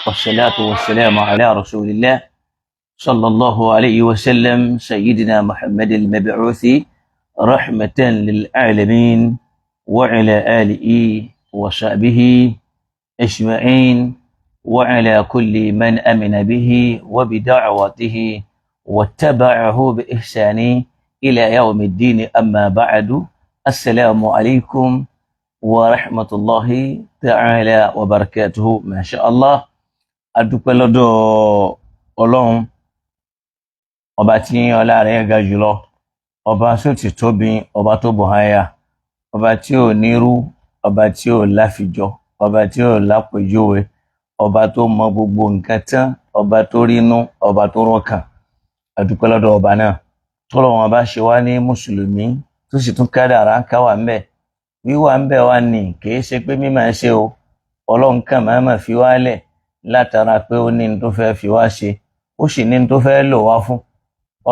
والصلاة والسلام على رسول الله صلى الله عليه وسلم سيدنا محمد المبعوث رحمة للعالمين وعلى آله وصحبه أجمعين وعلى كل من آمن به وبدعوته واتبعه بإحسان إلى يوم الدين. أما بعد، السلام عليكم ورحمة الله تعالى وبركاته. ما شاء الله. adúpẹ́ lọ́dọ̀ Ọlọ́run ọba tí ọlá rẹ̀ ga jùlọ, ọba tí ó ti tóbi, ọba tó bọ̀háyà, ọba tí ò nírú, ọba tí ò láfijọ, ọba tí ò lápèjúwe, ọba tó mọ gbogbo nǹkan tán, ọba tó rínú, ọba tó rọ́kàn. adúpẹ́ lọ́dọ̀ ọba náà tọ́lọ́run ọba ṣe wá ní mùsùlùmí tó sì tún kádàrá káwà ńbẹ̀. wíwà ńbẹ̀ wá ní kìí ṣe pé mímọ̀ ṣe o, Ọlọ́run kàn máa fi wálẹ̀ látara pé ó ní tó fẹ́ fi wá ṣe, ó sì ní tó fẹ́ lò wá fún.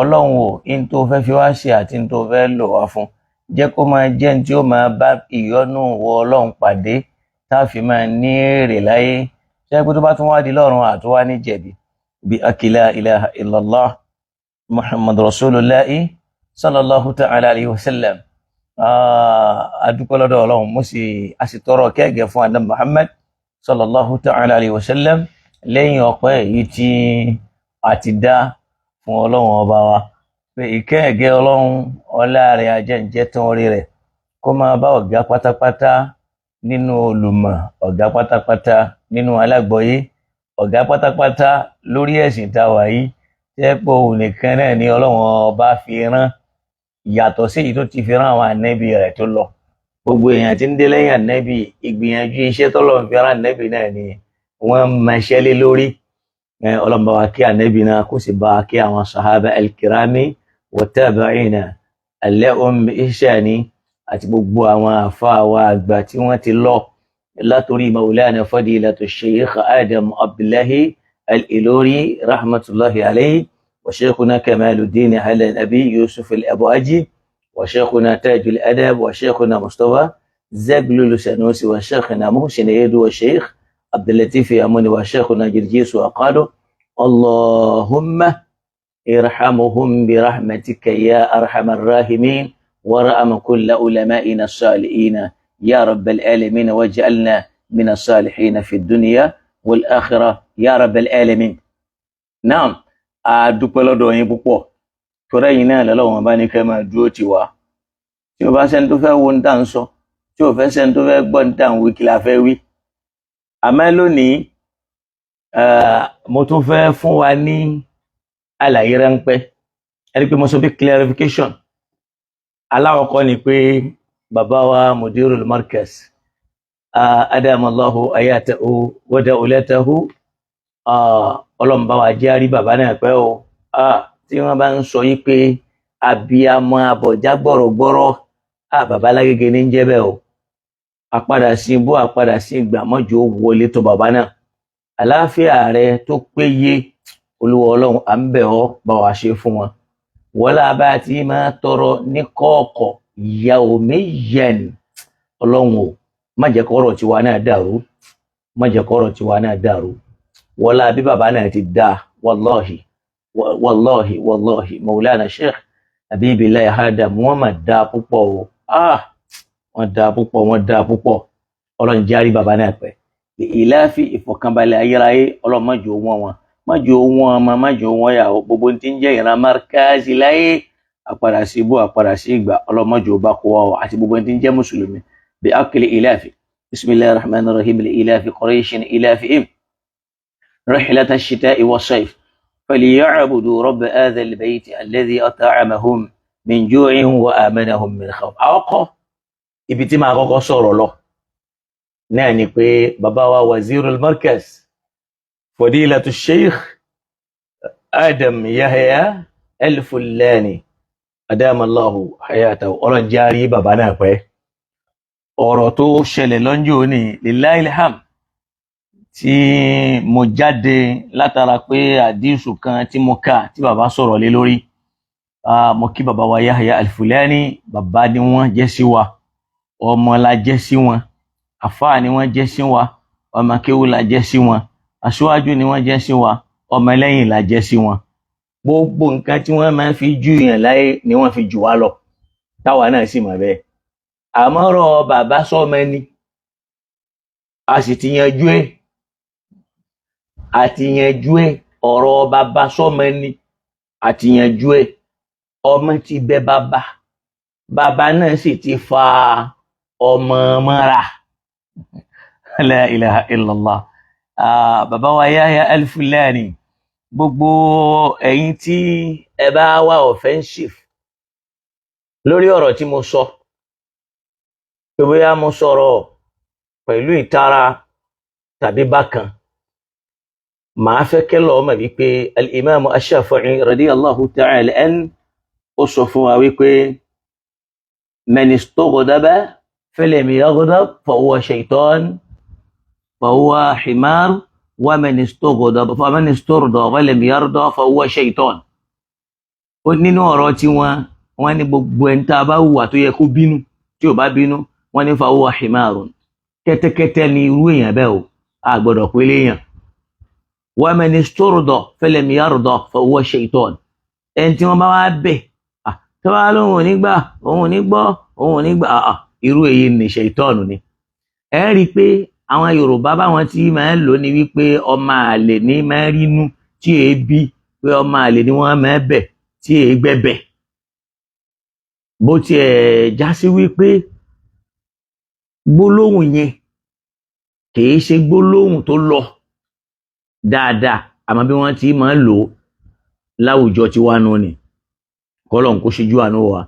Ọlọ́run ò in tó fẹ́ fi wá ṣe àti tó fẹ́ lò wá fún jẹ́ kó máa jẹ́ tí ó máa bá ìyọ́nú wọ Ọlọ́run pàdé, tá a fi máa ní èrè láyé. ṣé pé tó bá tún wá di lọ́run àtúwá ní jẹ̀bi. bí akila ilaha illallah muhammad rasulullahi sallallahu ta'ala alayhi wa sallam. adúpẹ́ lọ́dọ̀ Ọlọ́run, mo sì àsìtọrọ kẹ́gẹ́ fún Ànábì Muhammad sallallahu ta'ala alayhi wa sallam lẹ́yìn ọpẹ́ èyí tí a ti dá fún Ọlọ́run ọba wa, pé ìkẹ́ẹ̀gẹ́ Ọlọ́run ọlá rẹ̀ ajẹ́ǹjẹ́ tán orí rẹ̀ kó máa bá ọ̀gá pátápátá nínú olùmọ̀, ọ̀gá pátápátá nínú alágbọ̀yé, ọ̀gá pátápátá lórí ẹ̀sìn táwa yìí, tẹ́pọ̀ òun nìkan náà ni Ọlọ́run ọba fi rán, yàtọ̀ sí èyí tó ti fi rán àwọn ànábì rẹ̀ tó lọ. gbogbo èèyàn tí ń dé lẹ́yìn ànábì, ìgbìyànjú iṣẹ́ tọ́lọ́run fi rán ànábì náà ni wọ́n máa ṣẹ́ lé lórí. Ọlọ́run bá wa kí ànábì náà kó sì bá wa kí àwọn sahaba al-kirami wa tabi'ina lahum bi ihsani àti gbogbo àwọn àfáà wa àgbà tí wọ́n ti lọ látòrí maulana fadilatu sheikh Adam Abdullahi al-Ilori rahmatullahi alayhi, wa sheikhuna Kamaluddin al-Nabi Yusuf al-Abuaji, وشيخنا تاج الأدب، وشيخنا مصطفى زغلول سنوسي، وشيخنا محسن يدو، والشيخ عبد اللطيف ياموني، وشيخنا جرجيس وقالوا اللهم ارحمهم برحمتك يا أرحم الراحمين، ورحم كل علمائنا الصالحين يا رب العالمين، واجعلنا من الصالحين في الدنيا والآخرة يا رب العالمين. نعم، adúpẹ́ lọ́dọ̀ yín púpọ̀ tọ́rẹ́ yìí náà lọ́wọ́n bá ní kẹ́ máa dúró tì wá. tí o bá sẹ́ni tó fẹ́ wo ń tà ń sọ, tí o fẹ́ sẹ́ni tó fẹ́ gbọ́ ń tà ń wí, kí la fẹ́ wí. àmọ́ lónìí mo tún fẹ́ fún wa ní àlàyé ráńpẹ́. ẹni pé mo sọ bí clarification. aláwọ̀kọ́ ni pé bàbá wa mudirul markaz adamallahu ayatahu wa dawlatahu, Ọlọ́run bá wa jẹ́ àrí bàbá náà pẹ́ o. tí wọ́n bá ń sọ yí pé abiyamọ abọ̀já gbọ̀rọ̀gbọ̀rọ̀, bàbá Lágége ní jẹ́ bẹ́ẹ̀ o. àpadà sí ibú, àpadà sí ìgbàmọ́jọ wọlé tó bàbá náà. àlàáfíà rẹ tó péye Olúwa Ọlọ́run à ń bẹ̀ ọ́ bá wa ṣe fún wọn. wala bá ti máa tọrọ ní kọ̀ọ̀kọ̀ yawmiyan Ọlọ́run o má jẹ́ kọ́rọ̀ tiwa náà dàrú, má jẹ́ kọ́rọ̀ tiwa náà dàrú wala bí bàbá náà ti dá wallahi wallahi Maulana Sheikh Habibillahi Adam wọ́n mà dá púpọ̀ o wọ́n dá púpọ̀ Ọlọ́run járí bàbá náà pẹ́ ìláfi ìfọ̀kànbalẹ̀ ayérayé Ọlọ́run má jẹ́ wọn má jẹ́ wọn ọmọ má jẹ́ wọn yàwó gbogbo tí ń jẹ́ ìran Markazi láyé àpàdà sí ibú àpàdà sí ìgbà Ọlọ́run má jẹ́ bá kó wa àti gbogbo tí ń jẹ́ mùsùlùmí bí akili ìláfi bismillahir rahmanir rahim ìláfi Qurayshin ìláfihim rihlata ash-shita'i was-sayf فليعبدوا رب هذا البيت الذي أطعمهم من جوع وآمنهم من خوف. àkọ́kọ́ ibi tí màá kọ́kọ́ sọ̀rọ̀ lọ náà ni pé bàbá wa Wazirul Markaz Fadilatu Sheikh Adam Yahya Al-Fulani adamallahu hayatahu Ọlọ́run járí bàbá náà pẹ́. ọ̀rọ̀ tó ṣẹlẹ̀ lọ́njọ́ ní lillahi alhamd tí mo jáde látara pé àdísù kan tí mo kà tí bàbá sọ̀rọ̀ lé lórí mo kí bàbá wa Yahya Al-Fulani bàbá ni wọ́n jẹ́ sí wa, ọmọ la jẹ́ sí wọn, àfáà ni wọ́n jẹ́ sí wa, ọmọ kéwú la jẹ́ sí wọn, aṣíwájú ni wọ́n jẹ́ sí wa, ọmọ lẹ́yìn la jẹ́ sí wọn. gbogbo nǹkan tí wọ́n máa fi jù yàn láyé ni wọ́n fi jù wá lọ táwa náà sì mọ̀ bẹ́ẹ̀. àmọ́rọ̀ bàbá sọ́mọ ni a sì ti yanjú ẹ̀ ọ̀rọ̀ bàbá sọ́mọ ni àti yanjú ẹ̀. ọmọ ti bẹ bàbá náà sì ti fa ọmọ mọ́ra. La ilaha illallah. bàbá wa Yahya Al-Fulani gbogbo ẹ̀yin tí ẹ bá wà offensive lórí ọ̀rọ̀ tí mo sọ pé bóyá mo sọ̀rọ̀ pẹ̀lú ìtara tàbí bákan, màá fẹ́ kẹ́lọ́ ọmọ wípé al-Imam Ash-Shafi'i radiyallahu ta'ala anhu ó sọ fún wa wípé man istaghdaba falam yaghdab fahuwa shaytan fahuwa himar wa man istaghdaba faman istarda walam yarda fahuwa shaytan. ó nínú ọ̀rọ̀ tí wọ́n ní gbogbo ẹni tá a bá hùwà tó yẹ kó bínú tí ò bá bínú wọ́n ní fahuwa himarun, kẹ́tẹ́kẹ́tẹ́ ni irú èèyàn bẹ́ẹ̀ o a gbọ́dọ̀ pé léèyàn. wa man istarda falam yarda fahuwa shaytan, ẹni tí wọ́n bá wá bẹ̀ tó bá lóhun ò ní gbà òun ò ní gbọ́ òun ò ní gbà irú èyí ni ṣèitọ́ọ̀nù ni. ẹ rí i pé àwọn Yorùbá báwọn tí máa ń lò ní wípé ọmọ àlè ní máa ń rínú tí èé bí, pé ọmọ àlè ni wọ́n máa ń bẹ̀ tí èé gbẹ̀bẹ̀. bó tiẹ̀ já sí wípé gbólóhùn yẹn kìí ṣe gbólóhùn tó lọ dáadáa àmọ́ bí wọ́n ti máa ń lò láwùjọ tí wà nù ni kọ́lọ̀ kó ṣíjú àánú wa.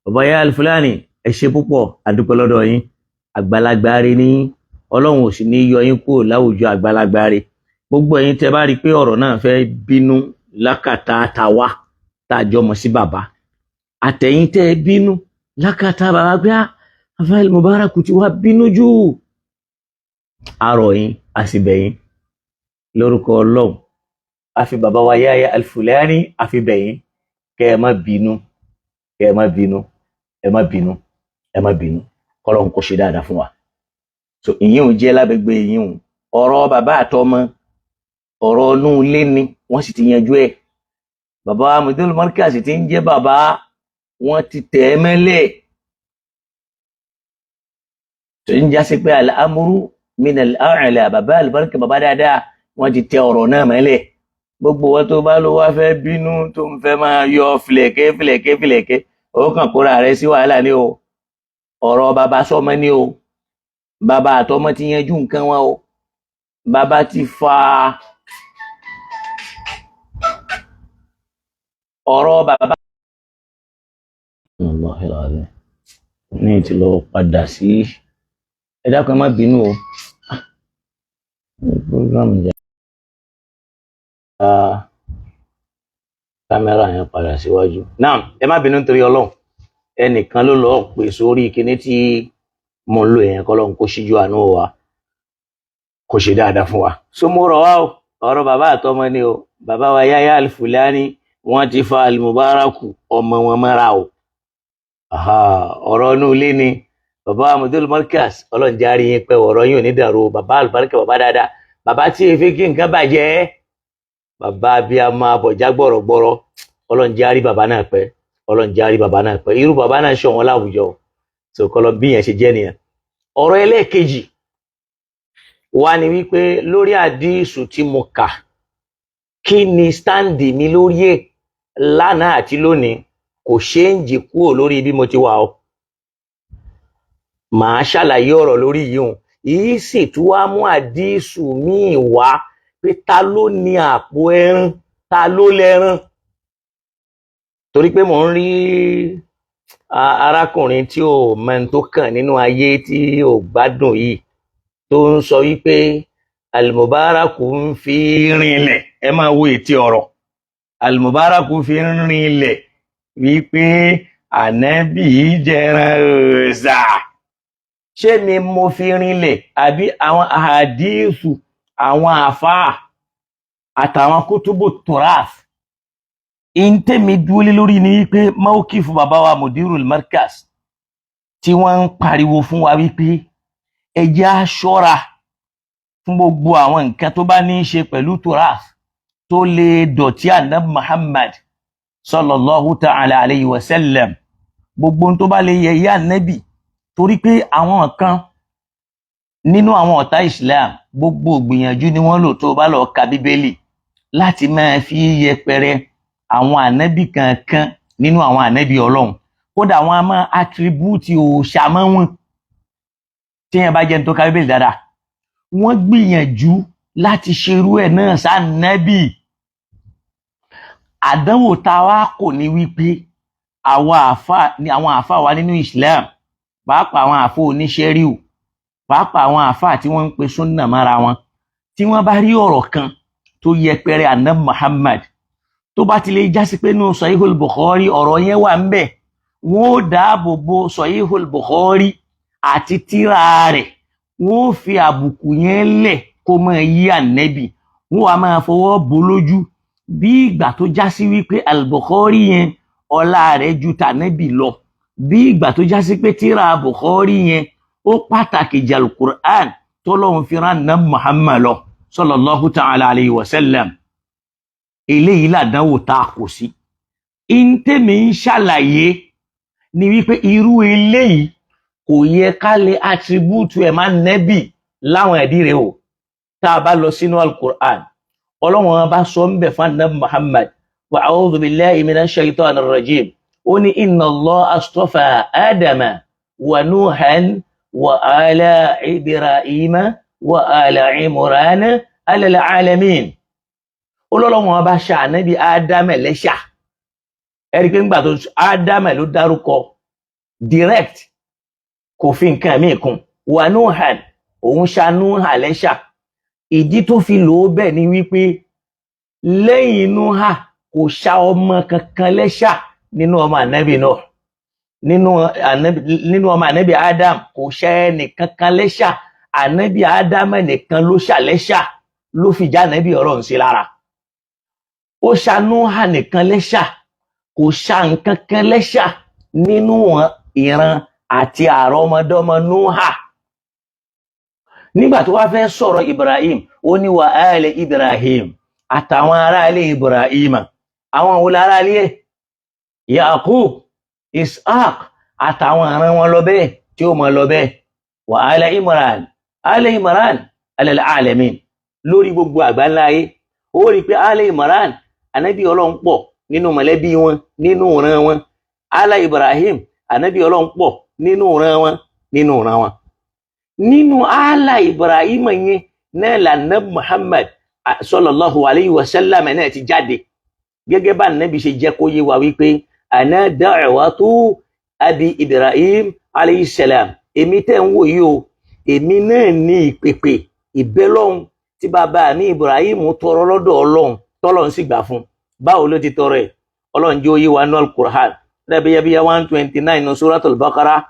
bàbá Yahya Al-Fulani ẹ ṣé púpọ̀ àdúpẹ́ lọ́dọ̀ yín, àgbàlagbà rẹ ní Ọlọ́run ò sì ní yọ yín kúrò láwùjọ àgbàlagbà rẹ. gbogbo ẹ̀yin tẹ́ bá rí i pé ọ̀rọ̀ náà fẹ́ bínú lákàtà tàwa tá a jọ mọ̀ sí bàbá, àtẹ̀yin tẹ́ bínú lákàtà bàbá pé Afael Mubarak ti wá bínú jù, àrọ̀ yín a sì bẹ̀ yín lórúkọ Ọlọ́run a fi bàbá wa Yahya Al-Fulani a fi bẹ̀ yín kẹ́ ẹ má bínú kọ́lọ́hun kó ṣe dáadáa fún wa. so ìyẹn ò jẹ́ lábẹ́gbẹ́ ìyẹn ọ̀rọ̀ bàbá àtọmọ ọ̀rọ̀ inú ilé ni wọ́n sì ti yanjú ẹ̀. bàbá Mudirul Markaz ti ń jẹ́ bàbá wọ́n ti tẹ̀ ẹ́ mẹ́lẹ̀ tó ń jásí pé al-amru min al-a'la bàbá al-Barka bàbá dáadáa wọ́n ti tẹ ọ̀rọ̀ náà mẹ́lẹ̀. gbogbo wọn tó bá lọ wá fẹ́ bínú tó ń fẹ́ máa yọ fìlẹ̀kẹ́ ó kàn kóra rẹ̀ sí wàhálà ni o. ọ̀rọ̀ bàbá sọ́mọ ni o, bàbá àtọmọ ti yanjú nǹkan wọn o. bàbá ti fa ọ̀rọ̀ bàbá ní ti lọ padà sí ẹ dákun ẹ má bínú o. kámẹ́rà yẹn padà síwájú. náà ẹ má bínú nítorí Ọlọ́run, ẹnìkan ló lọ pè sórí kinní tí mo ń lò yẹn kọ́lọ́run kó ṣíjú àánú wa kó ṣe dáadáa fún wa. so mo rọ̀ wá o, ọ̀rọ̀ bàbá àtọmọ ni o. bàbá wa Yahya Al-Fulani wọ́n ti fa Al-Mubaraku ọmọ wọn mọ́ra o. Ọ̀rọ̀ inú ilé ni bàbá Mudirul Markaz Ọlọ́run jẹ́ àrí yín pẹ́ ọ̀rọ̀ yín ò ní dàrú bàbá àlùbáríkà bàbá dáadáa bàbá tí èéfé kí nǹkan bàjẹ́ bàbá abiyamọ abọ̀já gbọ̀rọ̀gbọ̀rọ̀ Ọlọ́run jẹ́ àrí bàbá náà pẹ́ Ọlọ́run jẹ́ àrí bàbá náà pẹ́ irú bàbá náà ṣọ̀wọ́n láwùjọ sọ̀kọlọ bí yẹn ṣe jẹ́ nìyẹn. ọ̀rọ̀ ẹlẹ́ẹ̀kejì wá ní wípé lórí àdísù tí mo kà kí ni stáǹdì mi lórí ẹ̀ lánàá àti lónìí kò ṣéǹjì kúrò lórí bí mo ti wà ọ́. màá ṣàlàyé ọ̀rọ̀ lórí yìí sì tún wá mú àdísù míì wá pé ta ló ní àpò ẹran ta ló lẹ́ran. torí pé mò ń rí arákùnrin tí ò mẹ́ni tó kàn nínú ayé tí ò gbádùn yìí tó ń sọ wípé Al-Mubaraku ń fi rinlẹ̀ ẹ máa wo ètí ọ̀rọ̀ Al-Mubaraku ń fi rinlẹ̀ wípé ànábì jẹran òòṣà. ṣé mi mo fi rinlẹ̀ àbí àwọn àhàdíìsù àwọn àfáà àtàwọn kútùbù tùràf? ìntẹ́mi dúólé lórí ni wípé mawkifu bàbá wa Mudirul Markaz tí wọ́n ń pariwo fún wa wípé ẹ jẹ́ á ṣọ́ra fún gbogbo àwọn nǹkan tó bá ní í ṣe pẹ̀lú tùràf tó lè dọ̀tí ànábì Muhammad sallallahu ta'ala alayhi wa sallam gbogbo tó bá lè yẹ̀yẹ́ ànábì torí pé àwọn kan nínú àwọn ọ̀tá Islam gbogbo gbìyànjú ni wọ́n lò tó bá lọ ka bíbélì láti máa fi yẹpẹrẹ àwọn ànábì kankan nínú àwọn ànábì Ọlọ́run kódà wọn a máa attribute òòṣà mọ́ wọn tí yẹn bá jẹ́ tó ka bíbélì dáadáa wọ́n gbìyànjú láti ṣerú ẹ̀ náà sánábì. àdánwò tá a wá kò ní wípé àwọn àáfà wa nínú Islam pàápàá àwọn àáfà oníṣẹ́ríù pàápàá àwọn àáfà tí wọ́n ń pe súnnà mára wọn tí wọ́n bá rí ọ̀rọ̀ kan tó yẹpẹrẹ ànábì Muhammad tó bá ti lè jásí pé nínú Sahihul Bukhari ọ̀rọ̀ yẹn wà ń bẹ̀ wọ́n ó dáàbò bo Sahihul Bukhari àti tírà rẹ̀ wọ́n ó fi àbùkù yẹn lẹ̀ kó máa yí ànábì wọ́n wá máa fọwọ́ bò lójú bí ìgbà tó jásí wípé Al-Bukhari yẹn ọlá rẹ̀ ju tànábì lọ bí ìgbà tó jásí pé tírà Bukhari yẹn ó pàtàkì jà Al-Qur'an tọ́lọ́run fi rán ànábì Muhammad lọ sallallahu ta'ala alayhi wa sallam. eléyìí làdánwò tá a kò sí. ìntẹ́mi ń ṣàlàyé ni wípé irú eléyìí kò yẹ ká lè attribute ẹ̀ máa nẹ́bì láwọn ẹ̀dí rẹ̀ o. tá a bá lọ sínú Al-Qur'an Ọlọ́run bá sọ ń bẹ̀ fún ànábì Muhammad wa a'udhu billahi minash shaitanir rajim ó ní inna Allah astafa Adama wa Nuhan wa ala Ibrahima wa ala Imrana ala al-alamin. Ọlọ́run bá ṣà ànábì Ádámẹ̀ lẹ́ṣà ẹ̀rí pé ńgbà tó Ádámẹ̀ ló dárúkọ direct kò fi nǹkan míì kún wa Nuhan òun ṣà Nuha lẹ́ṣà. ìdí tó fi lò ó bẹ́ẹ̀ ni wípé lẹ́yìn Nuha kò ṣà ọmọ kankan lẹ́ṣà nínú ọmọ ànábì Nuh nínú ọmọ ànábì Adam kò ṣà ẹnìkankan lẹ́ṣà ànábì Ádámẹ̀ nìkan ló ṣà lẹ́ṣà ló fi já ànábì Ọlọ́run sí lára. ó ṣà Nuha nìkan lẹ́ṣà kò ṣà nǹkan kan lẹ́ṣà nínú ìran àti àrọmọdọ́mọ Nuha. nígbà tó wá fẹ́ sọ̀rọ̀ Ibrahim ó ní wa ala Ibrahim àtàwọn ará ilé Ibrahim àwọn wo lára ilé Yaqub Ishaq àtàwọn aràn wọn lọ bẹ́ẹ̀ tí ó mọ lọ bẹ́ẹ̀ wa ala Imran alal alamin lórí gbogbo àgbáńlá ayé. ó rí pé ala Imran ànábì Ọlọ́run pọ̀ nínú mọ̀lẹ́bí wọn nínú ìran wọn. ala Ibrahim ànábì Ọlọ́run pọ̀ nínú ìran wọn nínú ìran wọn. nínú ala Ibrahim yẹn náà lànàbì Muhammad sallallahu alayhi wa sallam náà ti jáde gẹ́gẹ́ bá nàbì ṣe jẹ́ kó yé wa wípé ana da'watu abi Ibrahim alayhi salam èmi tẹ́ ń wò yìí o èmi náà ní ìpèpè ìbẹ́lọ́hun tí bàbá mi Ibrahim tọrọ lọ́dọ̀ Ọlọ́run tọ́lọ́run sì gbà fún. báwo ló ti tọrọ ẹ̀? Ọlọ́run jẹ́ ó yé wa nínú Al-Qur'an rẹ́bíyẹ́bíyẹ́ 129 ní Suratul Baqarah.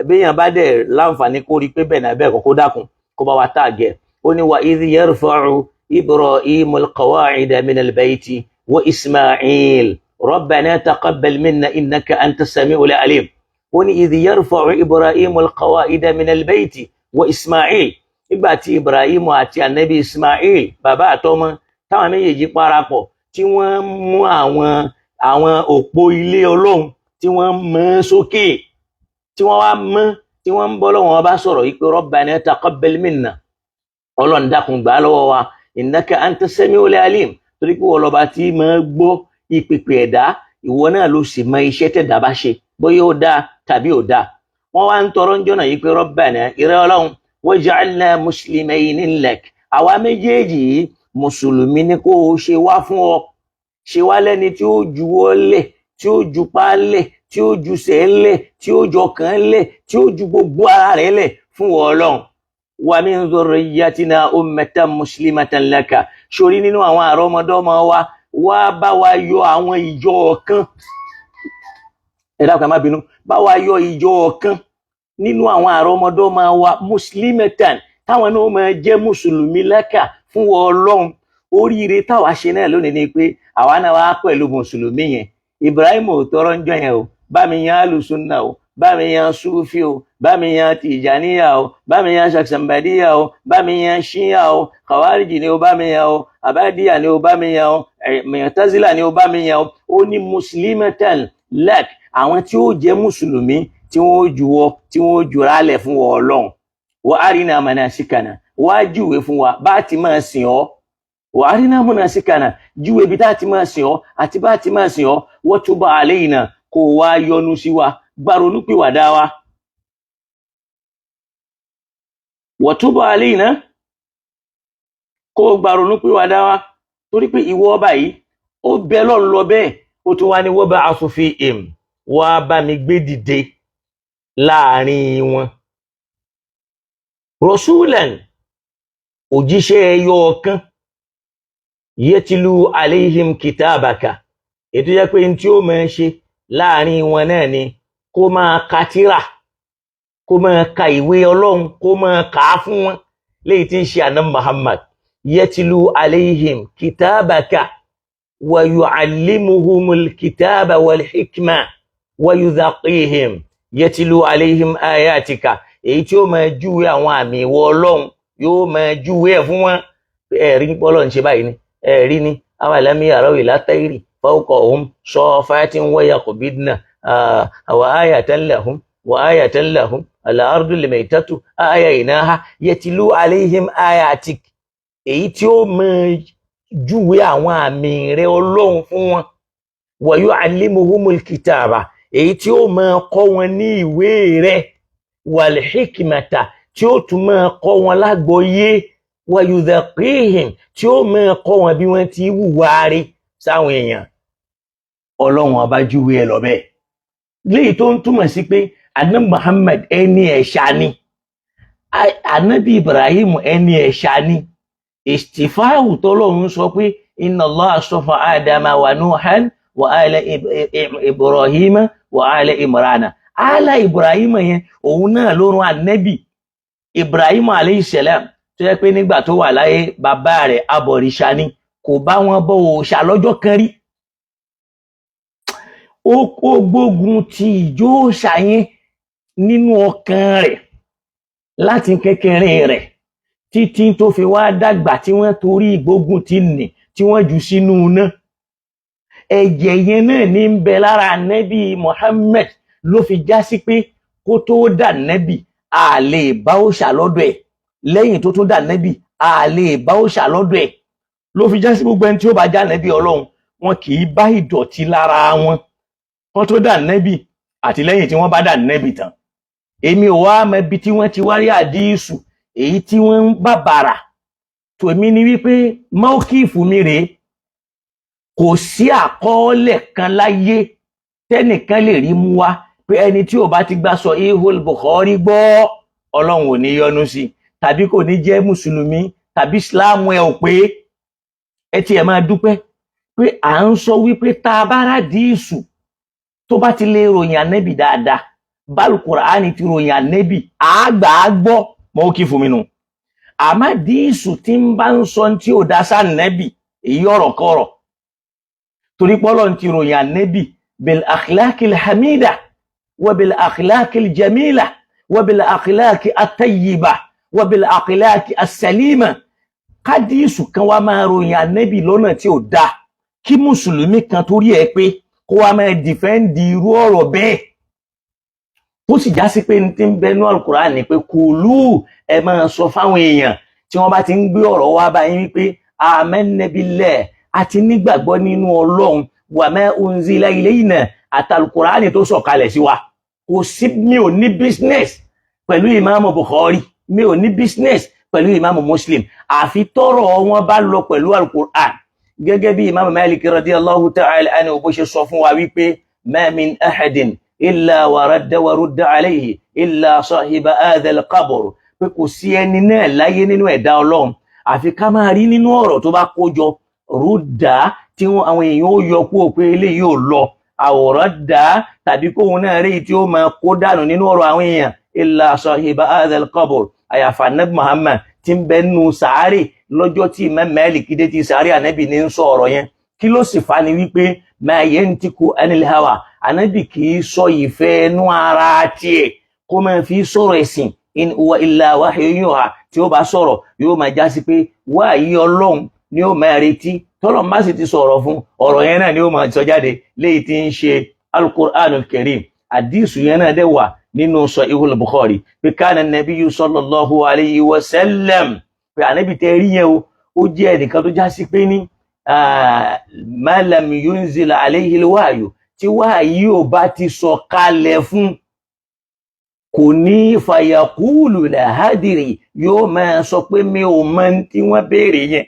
béèyàn bá dẹ̀ láǹfààní kó rí pé bẹ́ẹ̀ náà bẹ́ẹ̀ kọ́kọ́ dákun kó bá wa tààgẹ̀. ó ní wa idh yarfa'u Ibrahimul qawa'ida minal bayti وإسماعيل ربنا تقبل منا إنك أنت السميع العليم. إذ يرفع إبراهيم القواعد من البيت وإسماعيل. nígbà tí Ibrahim àti anabi Ismail bàbá àtọmọ táwọn méjèèjì parapọ̀ tí wọ́n mú àwọn òpó ilé Ọlọ́run tí wọ́n mọ́ sókè tí wọ́n wá mọ́ tí wọ́n ń bọ́ lọ́wọ́ bá sọ̀rọ̀ yìí pé Rabbana taqabbal minna, Ọlọ́run dákun gbà lọ́wọ́ wa, innaka anta samiul alim, torí pé wọ́n lọ́ba tí máa gbọ́ ìpèpè ẹ̀dá, ìwọ náà ló sì mọ iṣẹ́ tẹ̀dá bá ṣe bóyá ó dáa tàbí ò dáa. wọ́n wá ń tọrọ ń jọ́nà yìí pé Rabbana ìrẹ́ Ọlọ́run waj'alna muslimayni lak, àwa méjèèjì mùsùlùmí ni kó o ṣe wá fún ọ, ṣe wá lẹ́ni tí ó juwọ́ lẹ̀, tí ó jupá lẹ̀, tí ó jusẹ̀ lẹ̀, tí ó jọkàn lẹ̀, tí ó ju gbogbo ara rẹ̀ lẹ̀ fún Ọlọ́run. wa min dhurriyyatina ummatan muslimatan laka, sórí nínú àwọn àrọ́mọdọ́mọ wa wá bá wa yọ àwọn ìjọ kan, ẹ dákun ẹ má bínú, bá wa yọ ìjọ kan nínú àwọn àrọ́mọdọ́mọ wa muslimatan, táwọn náà máa jẹ́ mùsùlùmí laka fún Ọlọ́run. oríire táwa ṣe náà lónìí ni pé àwa náà wá pẹ̀lú mùsùlùmí yẹn. Ibrahim ò tọrọ ń jọ yẹn o, bá mi yan alùsùnà o, bá mi yan sufi o, bá mi yan tìjàníyà o, bá mi yan ṣàkṣàmbàdíyà o, bá mi yan ṣíyà o, kàwárìjì ni o bá mi yan o, àbádíyà ni o bá mi yan o, mẹ̀tázílà ni o bá mi yan o. ó ní muslimatan lak, àwọn tí ó jẹ́ mùsùlùmí tí wọ́n juwọ́ tí wọ́n jurálẹ̀ fún Ọlọ́run. wa arina manasikana, wá júwe fún wa bá ti máa sìn ọ́. wa arina manasikana, júwe bí tá ti máa sìn ọ́ àti bá ti máa sìn ọ́. wa tub alayna, kó wá yọ́nú sí wa, gbàrònúpìwàdà wa. wa tub alayna, kó gbàrònúpìwàdà wa, torí pé ìwọ ọba yìí ó bẹ lọ́run lọ bẹ́ẹ̀, ó tún wá ní wab'ath fihim, wá bá mi gbé dìde láàrin wọn rasulan, òjíṣẹ́ ẹyọ ọ̀kan, yatlu alayhim kitabaka, ètò jẹ́ pé tí ó máa ṣe láàrin wọn náà ni kó máa ka tírà, kó máa ka ìwé Ọlọ́run, kó máa kà á fún wọn, léyìí tí ń ṣe ànábì Muhammad. yatlu alayhim kitabaka wa yu'allimuhumul kitaba wal hikma wa yuzaqqihim, yatlu alayhim ayatika, èyí tí ó máa júwe àwọn àmì ìwọ Ọlọ́run, yóò máa júwe ẹ̀ fún wọn. ẹ̀rí Ọlọ́run ṣe báyìí ni, ẹ̀rí ni awalam yaraw ila tayri fawqahum safatin wa yaqbidna wa ayatan lahum al-ardu al-maytatu ahyaynaha yatlu alayhim ayatik, èyí tí ó máa júwe àwọn àmì rẹ̀ Ọlọ́run fún wọn. wa yu'allimuhumul kitaba, èyí tí ó máa kọ́ wọn ní ìwé rẹ̀, wal hikmata, tí ó tún máa kọ́ wọn lágbọ́yé, wa yuzaqqihim, tí ó máa kọ́ wọn bí wọ́n ti hùwà rí sáwọn èèyàn. Ọlọ́run ọba júwe ẹ lọ bẹ́ẹ̀, léyìí tó ń túmọ̀ sí pé ànábì Muhammad ẹni ẹ̀ṣà ni, ànábì Ibrahim ẹni ẹ̀ṣà ni. ìstífáàwù tọ́lọ́run sọ pé inna Allah astafa Adama wa Nuhan wa ala Ibrahima wa ala Imrana. ala Ibrahim yẹn òun náà ló rán ànábì Ibrahim alayhi salam, tó yẹ pé nígbà tó wà láyé bàbá rẹ̀ abọ̀rìṣà ni, kò bá wọn bọ òòṣà lọ́jọ́ kan rí. ó gbógun ti ìjó òòṣà yẹn nínú ọkàn rẹ̀ láti kékeré rẹ̀ títí tó fi wá dàgbà, tí wọ́n torí ìgbógun ti nì tí wọ́n jù sínú iná. ẹ̀jẹ̀ yẹn náà ní ń bẹ lára ànábì Muhammad, ló fi já sí pé kó tó dà nẹ́bì a lè bá òòṣà lọ́dọ̀ ẹ̀, lẹ́yìn tó tún dà nẹ́bì a lè bá òòṣà lọ́dọ̀ ẹ̀. ló fi já sí gbogbo ẹni tí ó bá já nẹ́bì Ọlọ́run, wọn kì í bá ìdọ̀tí lára wọn kó tó dà nẹ́bì àti lẹ́yìn tí wọ́n bá dà nẹ́bì tán. èmi ò wá mọ ibi tí wọ́n ti wá rí àdíìsù èyí tí wọ́n ń bàbàrà. tòmí ni wípé mọ́kìfù mi rèé, kò sí àkọọ́lẹ̀ kan láyé tẹ́nìkan lè rí mú wá pé ẹni tí ò bá ti gbà sọ ihol Bukhari gbọ́ Ọlọ́run ò ní yọ́nú sí, tàbí kò ní jẹ́ mùsùlùmí, tàbí ìsìláàmù ẹ̀ ò pé. ẹ tiẹ̀ máa dúpẹ́ pé à ń sọ wípé tá a bá rádìísù tó bá ti lè ròyìn ànẹ́bì dáadáa, bálùkùránì ti ròyìn ànẹ́bì àgbà gbọ́, mọ́ kí fún mi nù. àmọ́ díìsù tí ń bá ń sọ tí ò dá sá ànẹ́bì, èyí ọ̀rọ̀ kọ̀rọ̀, torí pọ́lọ̀ ti ròyìn ànábì bil akhlaqil hamida wa bil akhlaqil jamila wa bil akhlaqi at-tayyiba wa bil akhlaqi as-salima. Kádìsù kan wá máa ròyìn ànábì lọ́nà tí ó dá, kí mùsùlùmí kan torí ẹ pé kó wá máa dìfẹ́ǹdì irú ọ̀rọ̀ bẹ́ẹ̀ tó sì já sí pé ní tí ń bẹnu Al-Qur'an ní pé kùlú ẹ máa sọ fáwọn èèyàn tí wọ́n bá ti ń gbé ọ̀rọ̀ wá bá yín wípé amanna billahi àti nígbàgbọ́ nínú Ọlọ́run wa ma unzila ilayna àti Al-Qur'an tó sọ̀kalẹ̀ sí wa. Kò sí, mi ò ní business pẹ̀lú Imam Bukhari, mi ò ní business pẹ̀lú Imam Muslim, àfi tọ́rọ̀ wọn bá lọ pẹ̀lú Al-Qur'an. Gẹ́gẹ́ bí Imam Malik radiyallahu ta'ala anhu bó ṣe sọ fún wa wípé ma min ahadin illa wa rudda alayhi illa sahiba hadha al-qabr, pé kò sí ẹni náà láyé nínú ẹ̀dá Ọlọ́run àfi ká máa rí nínú ọ̀rọ̀ tó bá kójọ rúdà tí àwọn èèyàn ó yọ kúrò pé eléyìí ò lọ, àwòrán dá tàbí kóhun náà rí tí ó máa kó dànù nínú ọ̀rọ̀ àwọn èèyàn illa sahiba hadha al-qabr, àyàfà Nabi Muhammad tí ń bẹ nínú sàárè lọ́jọ́ tí Imam Malik dé ti sàárè ànábì ní ń sọ ọ̀rọ̀ yẹn. Kí ló sì fa ni wípé ma yantiku anil hawa, ànábì kì í sọ ìfẹ́ inú ara tiẹ̀ kó máa fi sọ̀rọ̀ ẹ̀sìn, in huwa illa wahyun yuha, tí ó bá sọ̀rọ̀ yóò máa já sí pé wáyé Ọlọ́run ni ó máa retí, tọ́lọ́run bá sì ti sọ̀rọ̀ fún ọ̀rọ̀ yẹn náà ni ó máa sọ jáde léyìí tí ń ṣe Al-Qur'anul Karim. Àdísù yẹn náà dẹ̀ wà nínú Sahihul Bukhari pé kana nabiyyu sallallahu alayhi wa sallam, pé ànábì tẹ́ rí yẹn ó jẹ́ ẹnìkan tó já sí pé ní ma lam yunzil alayhi al-wahyu, tí wáyé ò bá ti sọ kalẹ̀ fún kò ní fayaqulu la hadiri, yóò máa sọ pé mi ò mọ̀ tí wọ́n béèrè yẹn.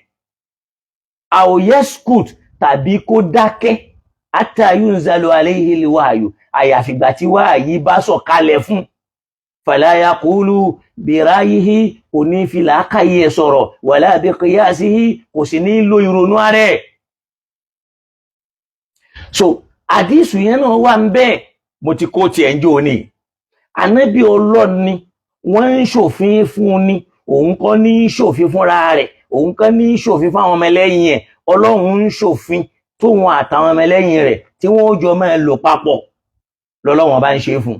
Aw yaskut, tàbí kó dákẹ́ hatta yunzalu alayhi al-wahyu, àyàfìgbà tí wáyé bá sọ kalẹ̀ fún. Fala yaqulu bi ra'yihi, kò ní fi làákàyè sọ̀rọ̀, wala bi qiyasihi, kò sì ní lo ìrònú ààrẹ. So àdísù yẹn náà wà ń bẹ́ẹ̀, mo ti kó tiẹ̀ ń jò ní. Ànábì Ọlọ́run ni, wọ́n ń ṣòfin fún ni, òun kọ́ ní ṣòfin fúnra rẹ̀, òun kọ́ ní ṣòfin fún àwọn ọmọ ẹlẹ́yìn ẹ̀. Ọlọ́run ń ṣòfin tóun àtàwọn ọmọ ẹlẹ́yìn rẹ̀ tí wọ́n jọ máa lò papọ̀ lọ́lọ́run bá ń ṣe fún.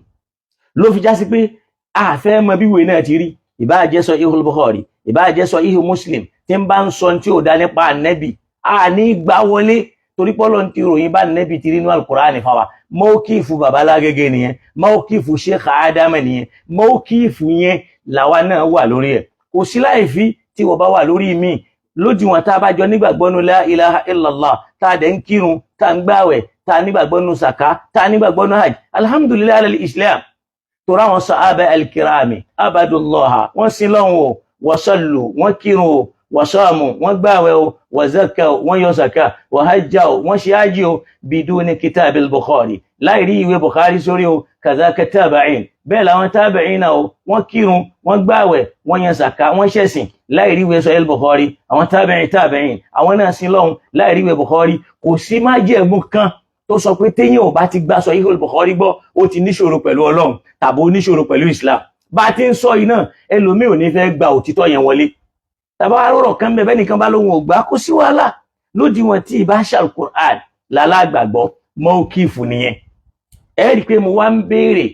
Ló fi já sí pé a fẹ́ mọ bí ìwé náà ti rí, ìbá jẹ́ Sahihul Bukhari, ìbá jẹ́ Sahih Muslim, tí ń bá ń sọ tí ò dá nípa ànábì, a ní gbá wọlé, torí pọ́lọ́ ti ròyìn bá ànábì ti rí nínú Al-Qur'an fáwa. Mọ́kífù bàbá Lágége nìyẹn, mọ́kífù Sheikh Adam nìyẹn, mọ́kífù yẹn làwa náà wà lórí ẹ̀. Kò sí láìfí tí wọ́n bá wà lórí mi lódiwọ̀n tá a bá jọ nígbàgbọ́nú la ilaha illallah, tá a dẹ̀ ń kírun, tá a ń gbààwẹ̀, tá a nígbàgbọ́nú sàká, tá a nígbàgbọ́nú hajj, alhamdulillah alal islam. Torá wọn sahaba al-kirami abadullah, wọ́n sin lọ́hun o, wa sallu, wọ́n kírun o, wa samu, wọ́n gbààwẹ̀ o, wa zakka, wọ́n yọ sàká, wa hajja, wọ́n ṣe hajji o, biduni kitabil Bukhari, láì rí ìwé Bukhari sórí o, kazaka tabi'in, bẹ́ẹ̀ làwọn tabi'in náà o, wọ́n kírun, wọ́n gbààwẹ̀, wọ́n yan sàká, wọ́n ṣẹ̀sìn, láì rí ìwé Sahih Bukhari, àwọn tabi'in, àwọn náà sin lọ́hun láì rí ìwé Bukhari. Kò sí májẹ̀mú kan tó sọ pé téèyàn ò bá ti gbà Sahih Bukhari gbọ́ ó ti níṣòro pẹ̀lú Ọlọ́run tàbí ó níṣòro pẹ̀lú Islam. Bá ti ń sọ yìí náà, ẹlòmíì ò ní fẹ́ gba òtítọ́ yẹn wọlé. Tàbá rọ̀rọ̀ kan bẹ́ẹ̀ nìkan bá lóhun ò gbà, kó sí wàhálà. Lódiwọ̀n tí ìbá ṣal-Qur'an lálágbàgbọ́, mọ́kífù nìyẹn. Ẹ rí i pé mo wá ń béèrè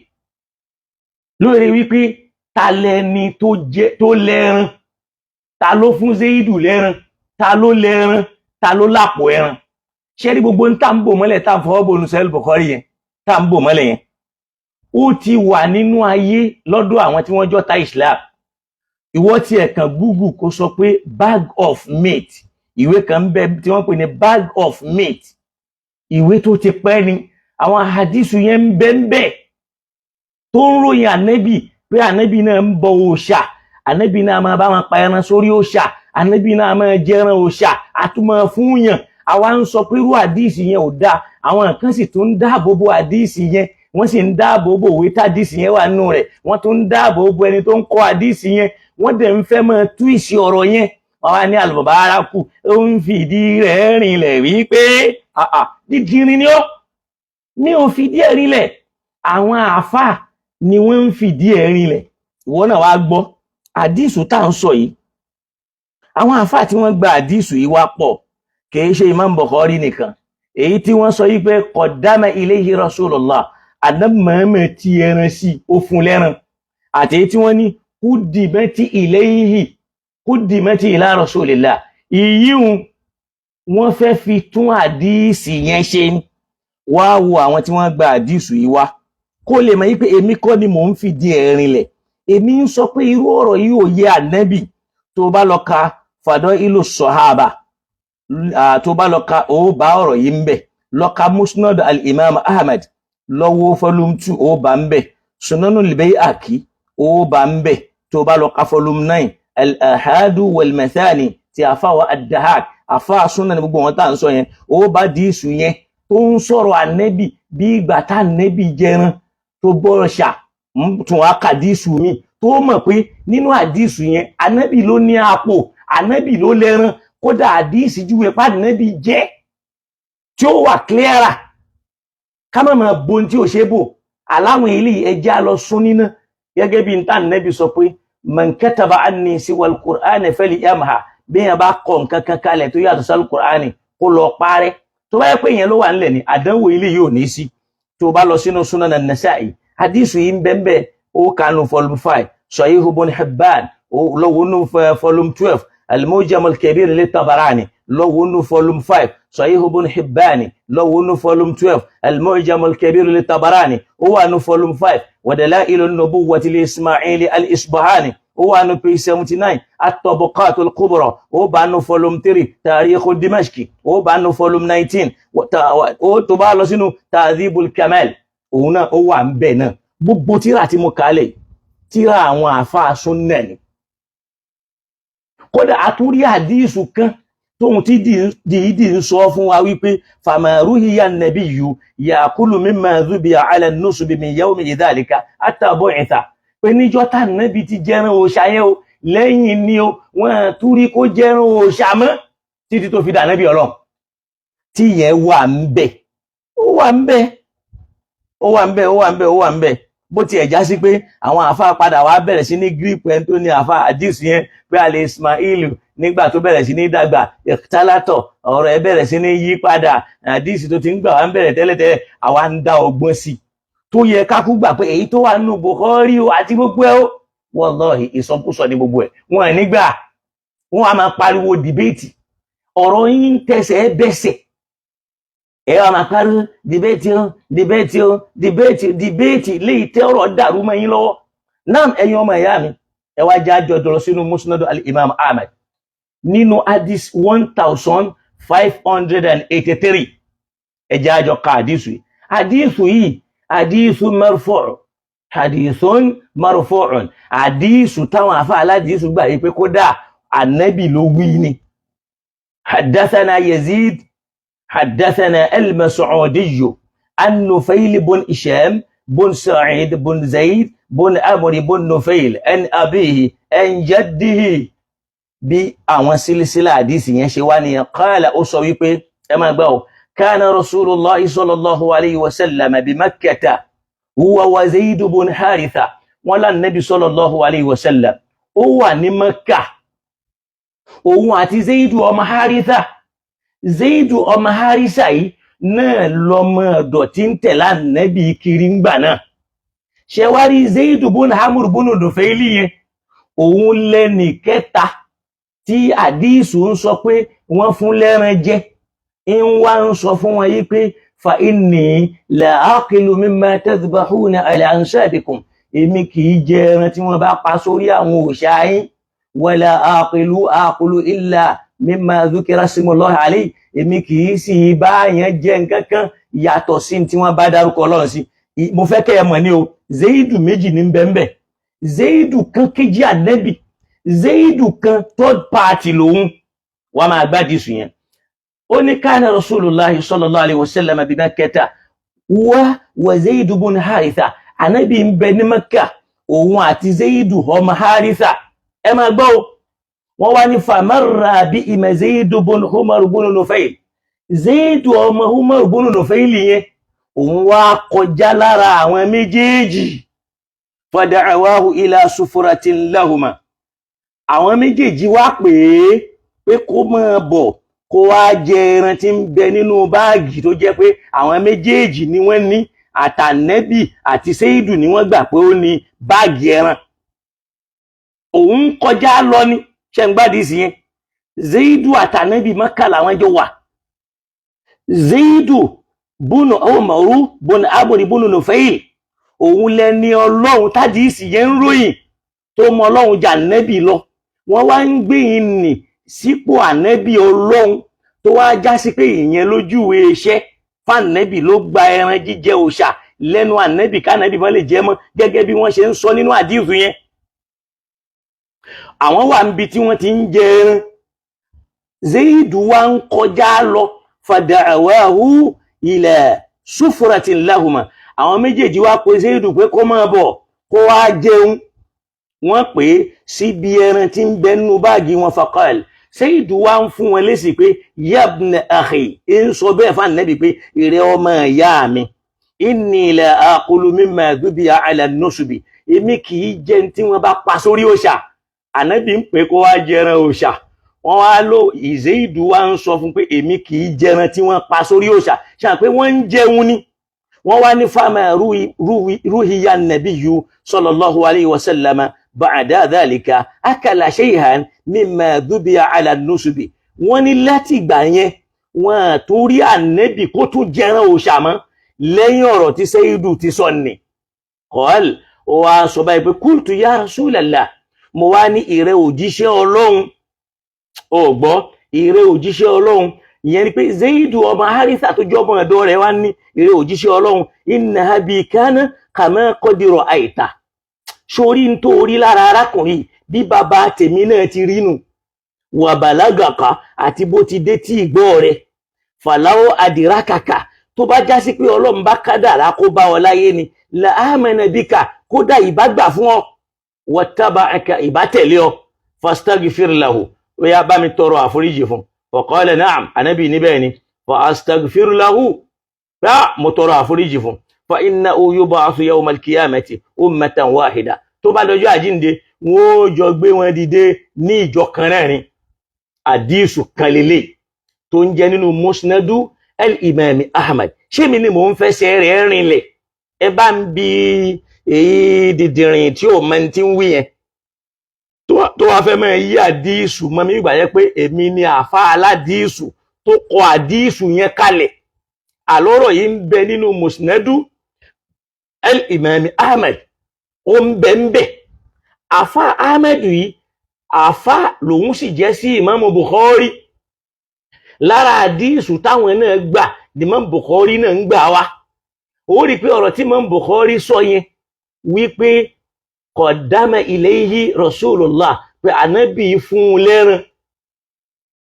lórí wípé ta lẹni tó lẹ́ran, ta ló fún Zaidu lẹ́ran, ta ló lẹ́ran, ta ló lápò ẹran. Ṣé rí gbogbo ń tà ń bò mọ́lẹ̀ tá ń fọwọ́ bò ní Sahih Bukhari yẹn, tá ń bò mọ́lẹ̀ yẹn, ó ti wà nínú ayé lọ́dọ̀ àwọn tí wọ́n jọ́ta Islam. Ìwọ tí ẹ̀ kan Google kó sọ pé bag of meat, ìwé kan ń bẹ tí wọ́n pè ní bag of meat, ìwé tó ti pẹ́ ni. Àwọn hadisu yẹn ń bẹ ń bẹ tó ń ròyìn ànábì pé ànábì náà ń bọ òòṣà, ànábì náà máa bá wọn pa ẹran sórí òòṣà, ànábì náà máa jẹran òòṣà, àtúmọ̀ fún yàn. Àwa ń sọ pé irú àdíìsì yẹn ò dáa, àwọn kan sì tún ń dáàbò bo àdíìsì yẹn, wọ́n sì ń dáàbò bo òwe tádíìsì yẹn wà nínú rẹ̀, wọ́n tún ń dáàbò bo ẹni tó ń kọ́ àdíìsì yẹn, wọ́n dẹ̀ ń fẹ́ máa tú ìṣe ọ̀rọ̀ yẹn. Wọ́n wá ní Al-Mubaraku ó ń fìdí rẹ̀ rinlẹ̀ wípé dídìrín ni ó, mi ò fìdí ẹ̀ rinlẹ̀, àwọn àáfàá ni wọ́n ń fìdí ẹ̀ rinlẹ̀. Ìwọ náà wá gbọ́ àdíìsù tá à ń sọ yìí, àwọn àáfàá tí wọ́n gba àdíìsù yìí wá pọ̀, kìí ṣe Imam Bukhari nìkan, èyí tí wọ́n sọ yí pé qaddama ilayhi rasulullah Ànábì Muhammad ti ẹran sí ó fún lẹ́ran, àti èyí tí wọ́n ní quddimati ila rasulillah, ìyíhun wọ́n fẹ́ fi tún àdíìsì yẹn ṣe ní. Wá wo àwọn tí wọ́n gba àdíìsì yìí wá kó lè mọ̀ yí pé èmi kọ́ ni mò ń fìdí ẹ̀ rinlẹ̀, èmi ń sọ pé irú ọ̀rọ̀ yìí ò yé Ànábì. tó bá lọ ka Fadailu Sahaba, tó bá lọ ka ó bá ọ̀rọ̀ yìí ń bẹ̀, lọ ka Musnad al-Imam Ahmad lọ́wọ́ volume 2 ó bá ń bẹ̀, Sunanul Bayhaqi ó bá ń bẹ̀, tó bá lọ ka volume 9 al-Ahadu wal-Mathani ti àfáwà ad-Dahhak, àfáà Sunan gbogbo wọn tá ń sọ yẹn, ó bá díìsù yẹn tó ń sọ̀rọ̀ Ànábì bí ìgbà tá Ànábì jẹran tó gbọ́rọ̀ ṣà tún wá ka díìsù mi tó mọ̀ pé nínú àdíìsù yẹn Ànábì ló ní àpò, Ànábì ló lẹ́ran, kódà àdíìsì júwe pé Ànábì jẹ́ tí ó wà clearer. Ká má máa bo tí ó ṣe bò aláwọn ilé ẹjẹ́ lọ sún níná, gẹ́gẹ́ bí n tá Ànábì sọ pé man kataba anni siwal Qur'ani falyamha, bí yẹn bá kọ nǹkan kan kalẹ̀ tó yàtọ̀ sálù Qur'ani kó lọ parẹ́. tó bá yẹ pé yẹn ló wà nílẹ̀ ni àdánwò ilé yóò ní sí. tó bá lọ sínú Sunan an-Nasa'i àdíìsù yìí ń bẹ́ẹ̀ ó kanu volume 5, Sahih Ibn Hibban lọ́wọ́ nù volume 12, Al-Mu'jam al-Kabir lit-Tabarani lọ́wọ́ nù volume 5, Sahih Ibn Hibban lọ́wọ́ nù volume 12, Al-Mu'jam al-Kabir lit-Tabarani ó wà nù volume 5, wa Dala'il an-Nubuwwati li-Isma'il al-Isbahani ó wà nù page 79, At-Tabaqat al-Kubra ó bá nù volume 3, Tarikh Dimashqi ó bá nù volume 19, ó tó bá lọ sínú Tahdhib al-Kamal òun náà ó wà ń bẹ̀ náà. Gbogbo tíra tí mo kálẹ̀ tíra àwọn àfáà Sunnah ni. Kódà àtúrí àdíìsù kan tóhun tí dìídì ń sọ fún wa wípé fama ruhiya an-nabiyyu ya'kulu mimma dhubiya 'ala an-nusubi min yawmi dhalika hatta bu'itha, pé níjọ́ tá Nábì ti jẹran òòṣà yẹn o, lẹ́yìn ni o wọ́n túrí kó jẹran òòṣà mọ́ títí tó fi dà Nábì Ọlọ́run. tí yẹn wà ń bẹ̀ ó wà ń bẹ̀ ó wà ń bẹ̀ ó wà ń bẹ̀ ó wà ń bẹ̀ bó ti ẹ̀já sí pé àwọn àfáà padà wá bẹ̀rẹ̀ sí ní gírípù ẹni tó ní àfáà àdíìsù yẹn pé àlè Ismailu nígbà tó bẹ̀rẹ̀ sí ní dàgbà ìtálátọ̀ ọ̀rọ̀ ẹ bẹ̀rẹ̀ sí ní yí padà, àdíìsù tó ti ń gbà wá ń bẹ̀rẹ̀ tẹ́lẹ̀tẹ́lẹ̀ àwa ń dá ọgbọ́n sí tó yẹ kákú gbà pé èyí tó wà nínú Bukhari àti gbogbo ẹ ó wallahi ìsọkúsọ ní gbogbo ẹ, wọn nígbà wọn a máa pariwo dìbéètì, ọ̀rọ̀ yín ń tẹsẹ̀ bẹ́sẹ̀, ẹ wá máa pariwo dìbéètì léyìí tẹ́ ọ̀rọ̀ dàrú mọ́ yín lọ́wọ́. Náà ẹ̀yin ọmọ ìyá mi ẹ wá jẹ́ àjọ dọ̀rọ̀ sínú Musnad al-Imam Ahmad nínú hadith 1583 ẹ jẹ́ àjọ ka hadithu yìí hadithun marfu'un, hadithu táwọn àfáà aládìísù gbà yí pé kódà Ànábì ló wí ni. Haddathana Yazid حدثنا المسعودي عن نفيل بن هشام بن سعيد بن زيد بن عمرو بن نفيل عن أبيه عن جده bí àwọn sílísílà àdísì yẹn ṣe wá nìyẹn. Qala ó sọ wípé ẹ máa gbọ́ kana Rasulullah sallallahu alayhi wa sallam bi Makkata huwa wa Zayd bun Haritha, wọ́n lá Nabi sallallahu alayhi wa sallam ó wà ní Makkah òun àti Zayd ọmọ Haritha. Zaidu ọmọ Harisa yìí náà lọmọ ọ̀dọ̀ tí ń tẹ̀lé Ànábì kiri ń gbà náà. ṣe wá rí Zaidu bun Amr bun Nufaili yẹn òun lẹ́nì kẹta tí àdíìsù ń sọ pé wọ́n fún lẹ́ran jẹ, ń wá ń sọ fún wọn yí pé fa inni la aqilu mimma tadhbahuna ala ansabikum, èmi kì í jẹ ẹran tí wọ́n bá pa sórí àwọn òòṣà yín, wala aqulu illa mimma dhukira ismullahi alayhi, èmi kì í sì bá yẹn jẹ nǹkan kan yàtọ̀ sí tí wọ́n bá dárúkọ Ọlọ́run sí. mo fẹ́ kẹ́ ẹ mọ̀ ní o, Zaidu méjì ní bẹ́ẹ̀, Zaidu kan kejì Ànábì, Zaidu kan third party lòun. wọ́n máa gbádìí sùn yẹn. ó ní kana Rasulullahi sallallahu alayhi wa sallam bi Makkata wa Zaidu bun Haritha, Ànábì ń bẹ ní Makkah òun àti Zaidu ọmọ Haritha. ẹ máa gbọ́ o, wọ́n wá ní famarra bí ìmẹ̀ Zaidu bun Umar bun Nufail, Zaidu ọmọ Umar bun Nufail yẹn òun wá kọjá lára àwọn méjèèjì. fada'awahu ila sufratin lahuma, àwọn méjèèjì wá pé kó máa bọ̀ kó wá jẹ ẹran tí ń bẹ nínú báàgì tó jẹ́ pé àwọn méjèèjì ni wọ́n ní, àtànẹ́bì àti Sẹ́yìdù ni wọ́n gbà pé ó ní báàgì ẹran. Òun kọjá lọ ní ṣẹ́ngbádìí sí yẹn. Zaidu àtànẹ́bì Mákà làwọn jọ wà. Zaidu bùnú Umaru bùnú Amru bùnú Nufayl, òun lẹni Ọlọ́run tádìísì yẹn ń ròyìn tó mọ Ọlọ́run jà nẹ́bì lọ. Wọ́n wá ń gbé yín nì sípò ànẹ́bì Ọlọ́run tó wá já sí pé ìyẹn lójúwe iṣẹ́ fànẹ́bì ló gba ẹran jíjẹ òòṣà lẹ́nu ànẹ́bì kánẹ́bì mọ́ lè jẹ mọ́, gẹ́gẹ́ bí wọ́n ṣe ń sọ nínú àdíìsù yẹn. Àwọn wà níbi tí wọ́n ti ń jẹ ẹran. Zaidu wá ń kọjá lọ, fada'awahu ila sufratin lahuma. Àwọn méjèèjì wá pè Zaidu pé kó máa bọ̀ kó wá jẹun. Wọ́n pè síbi ẹran tí ń bẹ nínú báàgì wọn. Faqal, Zaidu wá ń fún wọn lésì pé yabna akhi, ń sọ bẹ́ẹ̀ fún ànẹ́bì pé ìrẹ́ ọmọ ìyá mi, inni la aqulu mimma dhubiha ala nusubi, èmi kì í jẹ tí wọ́n bá pa sórí òòṣà. Ànẹ́bì ń pè kó wá jẹran òòṣà. Wọ́n wá lò Zaidu wá ń sọ fún pé èmi kì í jẹran tí wọ́n pa sórí òòṣà. Ṣáà pé wọ́n ń jẹun ni. Wọ́n wá ní fama ruhiya nabiyyu sallallahu alayhi wa sallam ba'da dhalika akala shay'an mimma dhubiha ala nusubi. Wọ́n ní láti ìgbà yẹn wọ́n tún rí ànẹ́bì kó tún jẹran òòṣà mọ́ lẹ́yìn ọ̀rọ̀ tí Zaidu ti sọ ni. Qal, ó wá sọ báyìí pé qultu ya Rasulallah, mo wá ní ìrẹ́ òjíṣẹ́ Ọlọ́run. Ó gbọ́, ìrẹ́ òjíṣẹ́ Ọlọ́run, ìyẹn ni pé Zaidu ọmọ Haritha tó jọ ọmọ ọ̀dọ̀ rẹ̀ wá ní ìrẹ́ òjíṣẹ́ Ọlọ́run, inna abi kana kama qad ra'ayta. Sórí ń tó orí lára arákùnrin bí bàbá tèmi náà ti rí nù. Wa balagaka, àti bó ti dé tí ìgbọ́ rẹ̀. Falaw adrakaka, tó bá já sí pé Ọlọ́run bá kádàrá kó bá ọ láyé ni, la amana bika, kódà ìbá gbà fún ọ. Wattaba'aka, ìbá tẹ̀lé ọ. Fastaghfir lahu, ó yá bá mi tọrọ àforíjì fún. Faqala na'am, ànábì níbẹ̀ ni. Fa astaghfir lahu, bá mo tọrọ àforíjì fún. Fa innahu yub'athu yawma al-qiyamati ummatan wahida, tó bá dọjọ́ àjíǹde wọ́n jọ gbé wọn dìde ní ìjọ kan náà ni. Àdíìsù kan lélẹ̀ tó ń jẹ nínú Musnadu al-Imam Ahmad. Ṣé mi ni mò ń fẹsẹ̀ rẹ̀ rinlẹ̀? Ẹ bá ń bi èyí dìdìrìn tí ò mọ tí ń wí yẹn tó wá fẹ́ mọ́ yí àdíìsù mọ́ mi ìgbà yẹn pé èmi ni àfá aládíìsù tó kọ àdíìsù yẹn kalẹ̀. Àlọ́rọ̀ yìí ń bẹ nínú Musnadu al-Imam Ahmad, ó ń bẹ. Àfá Ahmad yìí, àfá lòun sì jẹ́ sí Imam Bukhari. Lára àdíìsù táwọn náà gbà ni Imam Bukhari náà ń gbà wá. Ó rí pé ọ̀rọ̀ tí Imam Bukhari sọ yẹn wípé qaddama ilayhi Rasulullah, pé ànábì fún lẹ́ran.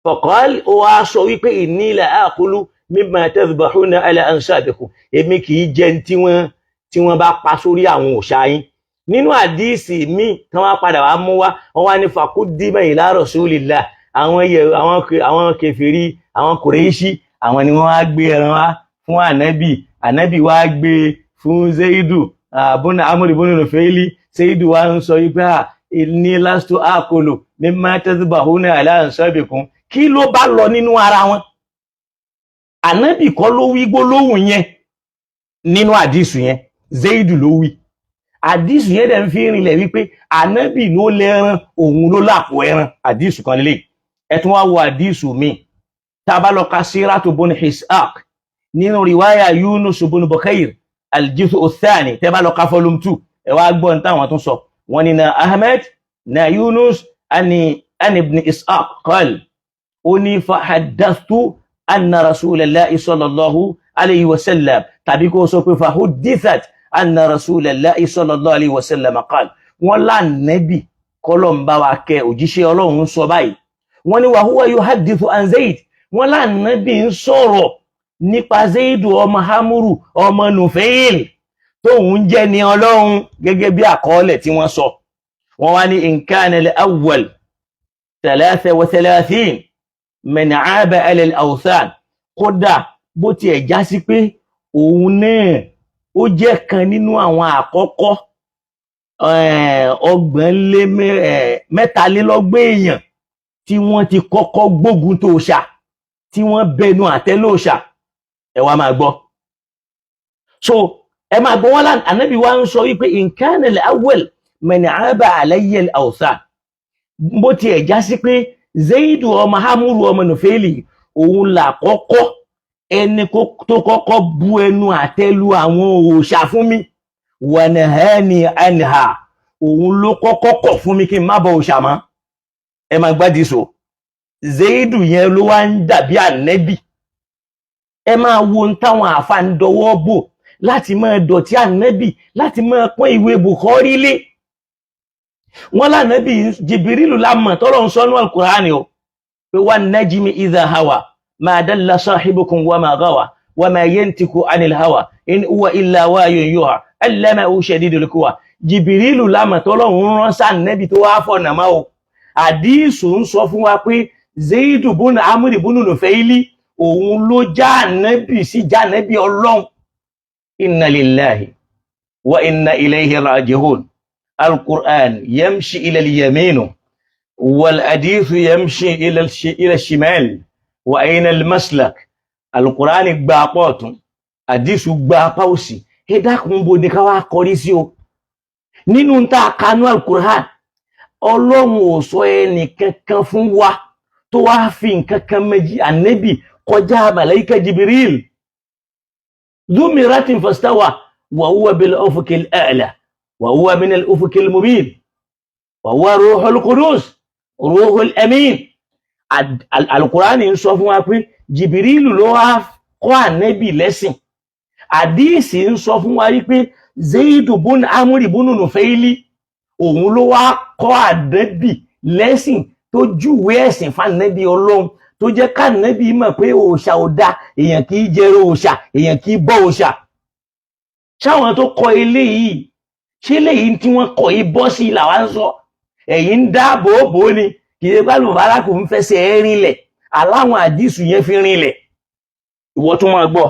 Faqal, ó wá sọ wípé inni la aqulu mimma tadhbahuna ala ansabikum, èmi kì í jẹ tí wọ́n bá pa sórí àwọn òòṣà yín. Nínú àdíìsì míì tán wá padà wá mú wá, wọ́n wá ní faquddima ila Rasulillah, àwọn kèfèrí, àwọn Kùrẹ́ṣì, àwọn ni wọ́n wá gbé ẹran wá fún ànábì. Ànábì wá gbé fún Zaidu bùnú Amru bùnú Nufayl. Zaidu wá ń sọ wípé inni lastu aqulu mimma tadhbahuna ala ansabikum. Kí ló bá lọ nínú ara wọn? Ànábì kọ́ ló wí gbólóhùn yẹn nínú àdíìsù yẹn, Zaidu ló wí. Àdíìsù yẹn dẹ̀ ń fi rinlẹ̀ wípé ànábì ló lẹ́ran, òun ló lápò ẹran. Àdíìsù kan lélẹ̀. Ẹ tún wá wo àdíìsù mi tá bá lọ ka Siratu bun Ishaq nínú riwaya Yunus bun Bukhair al-juz'u ath-thani, tẹ́ bá lọ ka volume 2, ẹ wá gbọ́n táwọn tún sọ. Wọ́n ní na Ahmad na Yunus ani ibn Ishaq qal, ó ní fa haddathtu anna Rasulallahi sallallahu alayhi wa sallam, tàbí kó sọ pé fa huddithat anna Rasulallahi sallallahu alayhi wa sallam qal. Wọ́n lánàbì kọlọ̀mbá wa kẹ òjíṣẹ́ Ọlọ́run sọ báyìí. Wọ́n ní wa huwa yuhaddithu an Zaid, wọ́n lánàbì ń sọ̀rọ̀ nípa Zaidu ọmọ Hamuru ọmọ Nufayl tóun jẹ́ ní Ọlọ́run, gẹ́gẹ́ bí àkọọ́lẹ̀ tí wọ́n sọ. Wọ́n wá ní in kana al-awwal 33 man 'aba 'ala al-awthan, kódà bó ti ẹ̀ já sí pé òun náà ó jẹ́ kan nínú àwọn àkọ́kọ́ 323 èèyàn tí wọ́n ti kọ́kọ́ gbógun tó ṣà. tí wọ́n bẹnu àtẹ́lù òòṣà ẹ wá máa gbọ́. So ẹ máa gbọ́ wọn lánàá ànábì wa ń sọ wípé in kana al-awwal man aba alayya al-awthan, bó tiẹ̀ já sí pé Zaidu ọmọ Amru ọmọ Nufayli òun là kọ́kọ́ ẹni tó kọ́kọ́ bu ẹnu àtẹ́lù àwọn òòṣà fún mi, wa nahani anha, òun ló kọ́kọ́ kọ̀ fún mi kí n má bọ òòṣà mọ́. ẹ máa gbádìí so Zaidu yẹn ló wá ń dàbí ànẹ́bì. ẹ máa wo ń táwọn àfáà ń dọwọ́ bò láti máa dọ̀tí ànẹ́bì, láti máa pọ́n ìwé Bukhari lé. wọ́n lánàbì Jibrilu lámọ̀ tọ́lọ̀ ń sọ́nú al-Qur'ani o pé wan najmi idha hawa ma dalla sahibukum wa ma gawa wa ma yantiku anil hawa in huwa illa wahyun yuha allamahu shadidul quwa. Jibrilu lámọ̀ tọ́lọ̀ ń rán sànẹ́bì tó wá fọ̀nà máa o. Àdísù ń sọ fún wa pé Zaidu bun Amri bun Nufayli òun ló já ànẹ́bì sí já ànẹ́bì Ọlọ́run. Inna lillahi wa inna ilayhi raji'un. القرآن يمشي إلى اليمين والحديث يمشي إلى الشمال وأين المسلك. القرآن gba apá ọ̀tún, hadith gba apá òsì. ẹ dákun bo ni ká wá kọrí sí o. nínú tá kanú al-Qur'an Ọlọ́run ò sọ ẹni kankan fún wa tó wá fi nǹkan kan méjì ànábì kọjá màláíkà Jibril. ذو مرة فاستوى وهو بالأفق الأعلى وهو من الأفق المبين وهو روح القدس روح الأمين. القرآن ń sọ fún wa pé Jibril ló wá kọ́ ànábì lẹ́sìn. Àdíìsì ń sọ fún wa pé Zaidu bun Amri bun Nufayli òun ló wá kọ́ ànábì lẹ́sìn tó júwé ẹ̀sìn fànábì Ọlọ́run tó jẹ́ kànábì mọ̀ pé òòṣà ò dá, èèyàn kì í jẹrọ òòṣà, èèyàn kì í bọ òòṣà. ṣáwọn tó kọ eléyìí ṣé léyìí tí wọ́n kọ̀ yìí bọ́ sí làwa ń sọ? ẹ̀yin ń dáàbò bò ni, kì í ṣe pé Mubarak ń fẹsẹ̀ ẹ rinlẹ̀, aláwọn àdísù yẹn fi rinlẹ̀. ìwọ tún máa gbọ́.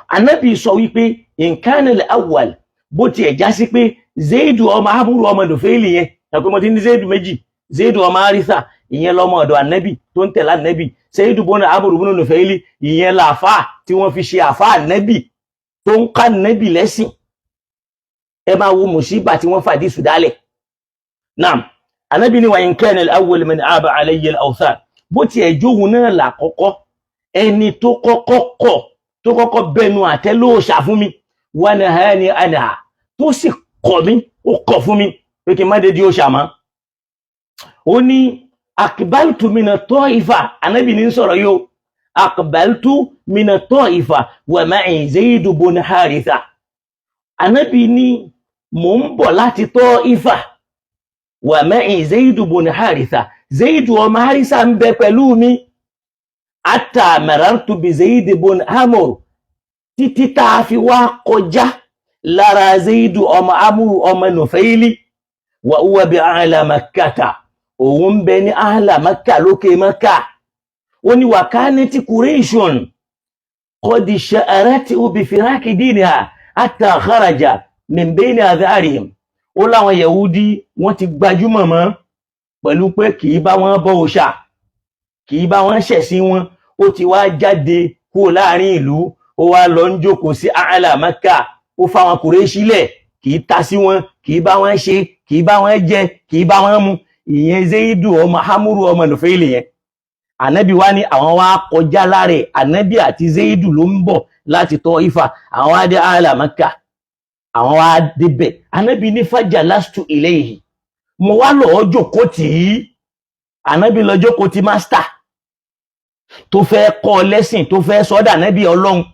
ànábì sọ wípé in kana al-awwal, bó tiẹ̀ já sí pé Zaidu ọmọ Amru ọmọ Nufayli yẹn ẹ̀kọ́ mo ti ní Zaidu méjì, Zaidu ọmọ Haritha ìyẹn lọ́mọ ọ̀dọ̀ ànábì tó ń tẹ̀lé ànábì, Zaidu bun Amru bun Nufayli ìyẹn làáfà tí wọ́n fi ṣe àfà ànábì tó ń ká ànábì lẹ́sìn. ẹ máa wo mùsíbà tí wọ́n fàdí sùdálẹ̀. Naam, ànábì ní wa in kana al-awwal man aba alayya al-awthan, bó ti ẹjọ́ òun náà là kọ́kọ́ ẹni tó kọ́kọ́ bẹnu àtẹ́lù òòṣà fún mi, wa nahani anha, tó sì kọ̀ mí, ó kọ̀ fún mi pé kí n má dé di òòṣà mọ́. ó ní aqbaltu mina ta'ifa, ànábì ní sọ̀rọ̀ yóò, aqbaltu mina ta'ifa wa ma'i Zaidu bun Haritha. ànábì ní mò ń bọ̀ láti Taifa wa ma'i Zaidu bun Haritha, Zaidu ọmọ Haritha ń bẹ pẹ̀lú mi. hatta marartu bi Zaid bun Amr, títí tá a fi wá kọjá lára Zaidu ọmọ Amru ọmọ Nufayli. wa huwa bi a'la Makkata, òun ń bẹ ní a'la Makkah, lókè Makkah. ó ní wa kanati Qurayshun qad sha'aratu bi firaqi diniha hatta kharaja min bayni adharihim. ó láwọn Yahudi wọ́n ti gbajúmọ̀ mọ́ pẹ̀lú pé kì í bá wọn bọ òòṣà, kì í bá wọn ṣẹ̀sìn wọn. ó ti wá jáde kúrò láàrin ìlú, ó wá lọ ń jókòó sí a'la Makkah, ó fáwọn Qurayshi lẹ̀, kì í ta sí wọn, kì í bá wọn ṣe, kì í bá wọn jẹ, kì í bá wọn mu. ìyẹn Zaidu ọmọ Amru ọmọ Nufayli yẹn. ànábì wá ní àwọn wá kọjá láre, ànábì àti Zaidu ló ń bọ̀ láti Taifa, àwọn wá dé a'la Makkah, àwọn wá débẹ̀. ànábì ní fajalastu ilayhi, mo wá lọ́ọ́ jókòó tì í. ànábì lọ jókòó ti mástà tó fẹ́ kọ́ lẹ́sìn, tó fẹ́ sọ́dà ànábì Ọlọ́run.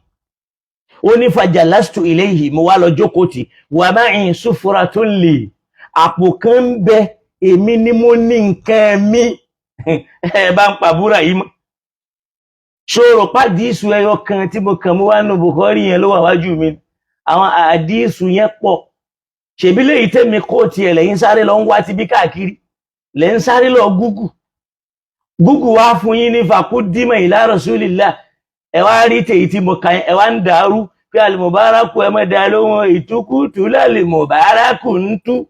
ó ní fajalastu ilayhi, mo wá lọ jókòó tì. wa ma'i sufratun li, àpò kan ń bẹ, èmi ni mo ní nǹkan mi. ẹ bá ń pàbúrà yìí mọ́. ṣòro pàdísù ẹyọ kan tí mo kàn mú wá nù Bukhari yẹn ló wà wájú mi. àwọn àdísù yẹn pọ̀. ṣèbí léyìí tẹ́mi kó tiẹ̀ lẹ́yìn sáré lọ ń wá ti bí káàkiri, lẹ́ ń sáré lọ Google wá fún yín ní fakudima ila rasulillah. ẹ wá rí tèyí tí mo kàn, ẹ wá ń dàrú pé al-Mubaraku ẹ mọ̀ dá lóhun ìtukùtù lal-Mubaraku ń tú.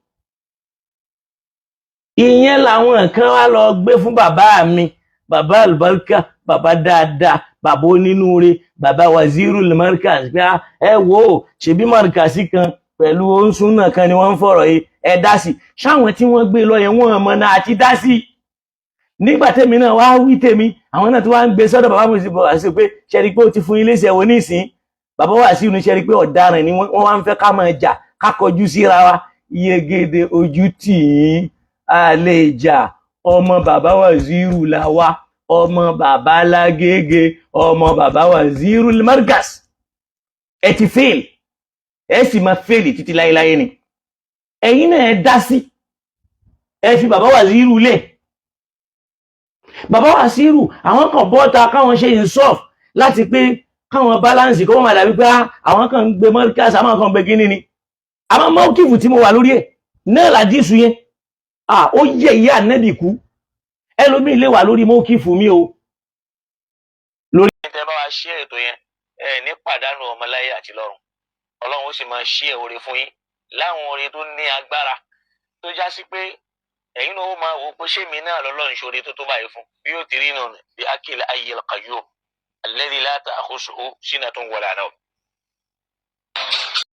ìyẹn làwọn kan wá lọ gbé fún bàbá mi, bàbá àlùbáríkà, bàbá dáadáa, bàbá onínúure, bàbá Wazirul Markaz pé ẹ wo ṣebí markazi kan pẹ̀lú oúnṣúnà kan ni wọ́n ń fọ̀rọ̀ yìí ẹ dá sí. Ṣáwọn tí wọ́n gbé lọ yẹn wọ́n mọ̀ náà àti dá sí. Nígbà tèmi náà wá wí tèmi, àwọn náà tí wọ́n ń gbé sọ́dọ̀ bàbá mi sí bọ̀ àti pé ṣẹ́rí pé ó ti fún ilé iṣẹ́ wo nísìn. Bàbá wà sí inú ṣẹ́rí pé ọ̀daràn ni wọ́n wá ń fẹ́ ká máa jà ká kọjú síra wa. Yegede ojú tì í a lè jà, ọmọ bàbá Waziru la wá, ọmọ bàbá Lágége, ọmọ bàbá Wazirul Markaz. Ẹ ti fail, ẹ sì máa fail títí láéláé ni. Ẹ̀yin náà ẹ dá sí, ẹ fi bàbá Waziru lẹ̀. Bàbá Wasiru àwọn kan bọ́ta káwọn ṣe insaf láti pé káwọn balance kó wọ́n máa dàbí pé àwọn kan ń gbé Markaz àwọn kan gbé kíní ni. Àmọ́ mọ́kìfù tí mo wà lórí ẹ̀ náà làdísù yẹn ó yẹ ìyá Ànábì kú. Ẹlòmíì lè wà lórí mọ́kìfù mi o. Lórí tẹ́ bá wa ṣe ètò yẹn ní pàdánù ọmọláyé àti lọ́run. Ọlọ́run ó sì máa ṣe oore fún yín láwọn oore tó ní agbára tó já sí pé ẹ̀yin náà ó máa wò pé ṣé mi náà lọ́lọ́run ṣoore tó tó báyìí fún bí ó ti rí náà bí akil ayyil qayyum alladhi la ta'khusuhu sinatun wala nawm.